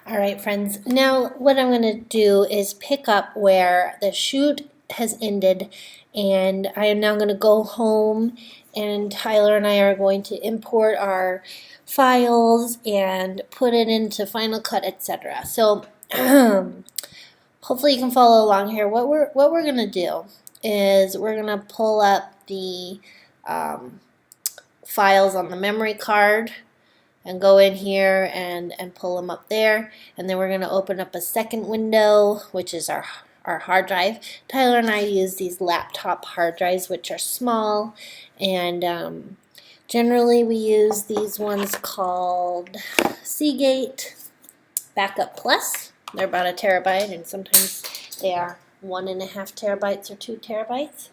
All right, friends. Now, what I'm going to do is pick up where the shoot has ended, and I am now going to go home, and Tyler and I are going to import our files and put it into Final Cut, etc. So, hopefully you can follow along here. What we're going to do is we're going to pull up the um, files on the memory card and go in here and pull them up there. And then we're going to open up a second window, which is our hard drive. Tyler and I use these laptop hard drives, which are small, and generally we use these ones called Seagate Backup Plus. They're about a terabyte, and sometimes they are 1.5 terabytes or 2 terabytes.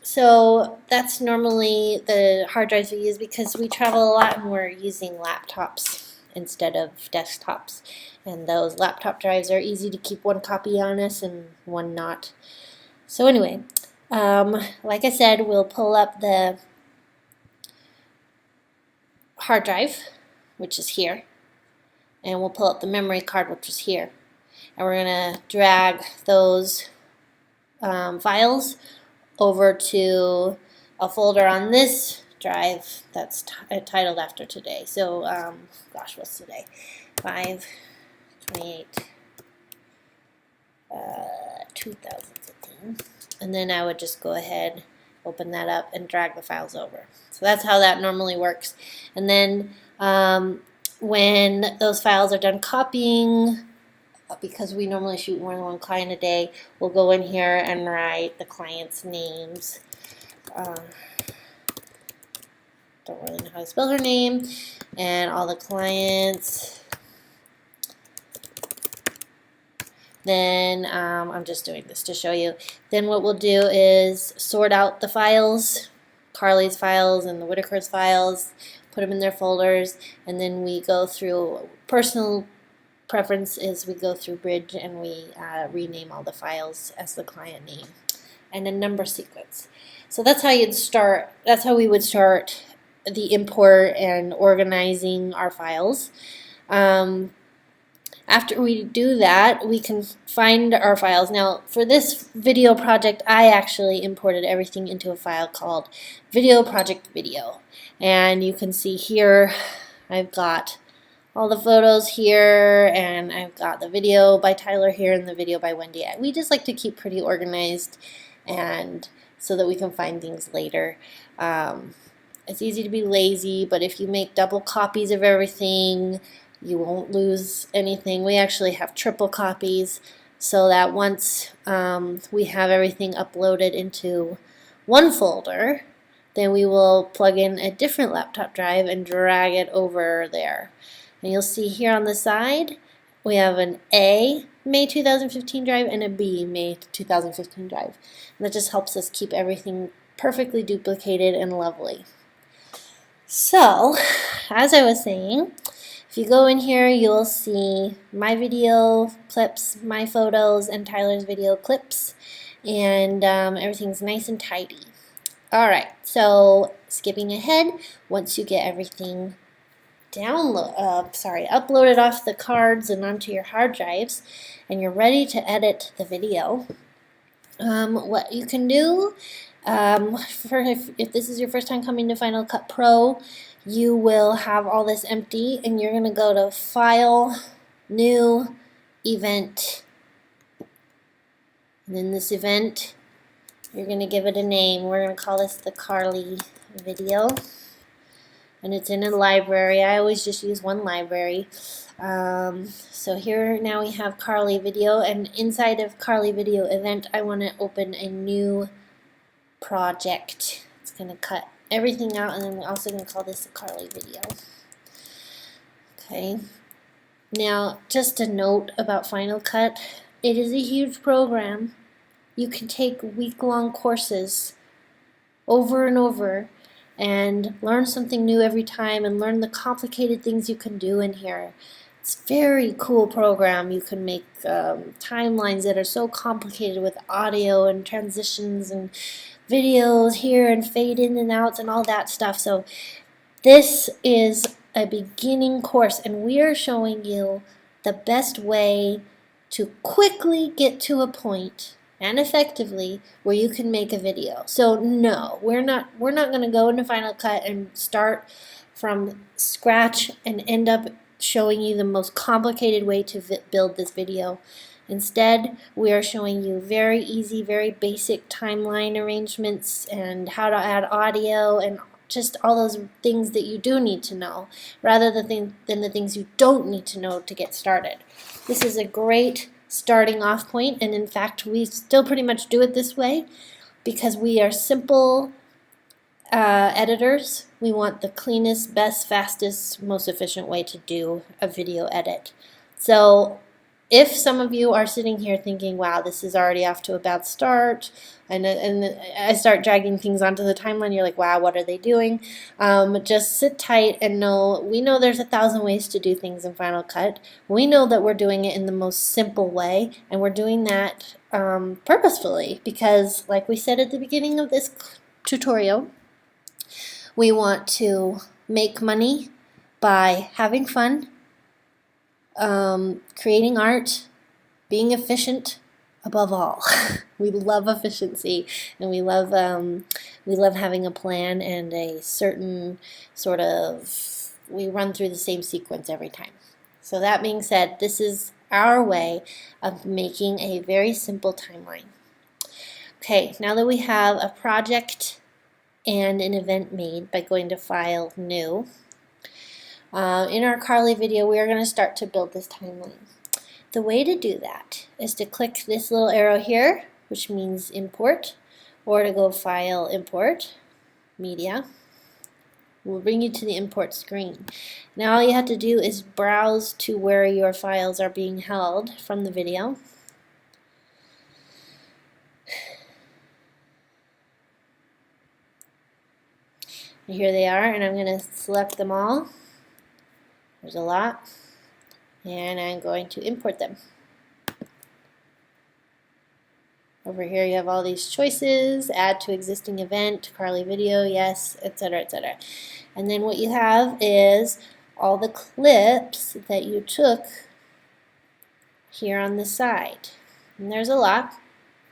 So that's normally the hard drives we use because we travel a lot and we're using laptops instead of desktops. And those laptop drives are easy to keep one copy on us and one not. So anyway, like I said, we'll pull up the hard drive, which is here, and we'll pull up the memory card, which is here. And we're going to drag those files over to a folder on this drive that's titled after today. So, gosh, what's today? 5/28, 2015. And then I would just go ahead, open that up, and drag the files over. So that's how that normally works. And then when those files are done copying, because we normally shoot more than one client a day, we'll go in here and write the client's names. Don't really know how to spell her name, and all the clients. Then I'm just doing this to show you. Then what we'll do is sort out the files, Carly's files and the Whitaker's files, put them in their folders, and then we go through personal preference is we go through Bridge and we rename all the files as the client name and a number sequence. So that's how you'd start. That's how we would start the import and organizing our files. After we do that, we can find our files. Now, for this video project, I actually imported everything into a file called Video Project Video, and you can see here I've got all the photos here, and I've got the video by Tyler here and the video by Wendy. We just like to keep pretty organized, and so that we can find things later. It's easy to be lazy, but if you make double copies of everything, you won't lose anything. We actually have triple copies so that once we have everything uploaded into one folder, then we will plug in a different laptop drive and drag it over there. And you'll see here on the side, we have an A May 2015 drive and a B May 2015 drive. And that just helps us keep everything perfectly duplicated and lovely. So, as I was saying, if you go in here, you'll see my video clips, my photos, and Tyler's video clips. And everything's nice and tidy. Alright, so skipping ahead, once you get everything uploaded off the cards and onto your hard drives, and you're ready to edit the video, what you can do, if this is your first time coming to Final Cut Pro, you will have all this empty, and you're going to go to File, New, Event, and in this event, you're going to give it a name. We're going to call this the Carly video. And it's in a library. I always just use one library. So here now we have Carly video, and inside of Carly video event I want to open a new project. It's going to cut everything out, and then we're also going to call this a Carly video. Okay. Now just a note about Final Cut. It is a huge program. You can take week-long courses over and over and learn something new every time and learn the complicated things you can do in here. It's a very cool program. You can make timelines that are so complicated with audio and transitions and videos here and fade in and out and all that stuff. So this is a beginning course, and we are showing you the best way to quickly get to a point and effectively where you can make a video. So no, we're not going to go into Final Cut and start from scratch and end up showing you the most complicated way to build this video. Instead, we are showing you very easy, very basic timeline arrangements and how to add audio and just all those things that you do need to know, rather than the things you don't need to know to get started. This is a great starting off point, and in fact, we still pretty much do it this way because we are simple editors. We want the cleanest, best, fastest, most efficient way to do a video edit. So if some of you are sitting here thinking, wow, this is already off to a bad start, and I start dragging things onto the timeline, you're like, wow, what are they doing? Just sit tight and we know there's 1,000 ways to do things in Final Cut. We know that we're doing it in the most simple way, and we're doing that purposefully because, like we said at the beginning of this tutorial, we want to make money by having fun, creating art, being efficient above all. We love efficiency, and we love having a plan and a certain sort of, we run through the same sequence every time. So that being said, this is our way of making a very simple timeline. Okay, now that we have a project and an event made by going to File, New, in our Carly video, we are going to start to build this timeline. The way to do that is to click this little arrow here, which means import, or to go File, Import, Media. We'll bring you to the import screen. Now all you have to do is browse to where your files are being held from the video. And here they are, and I'm going to select them all. There's a lot, and I'm going to import them. Over here you have all these choices, add to existing event, Carly video, yes, etc., etc. And then what you have is all the clips that you took here on the side. And there's a lot.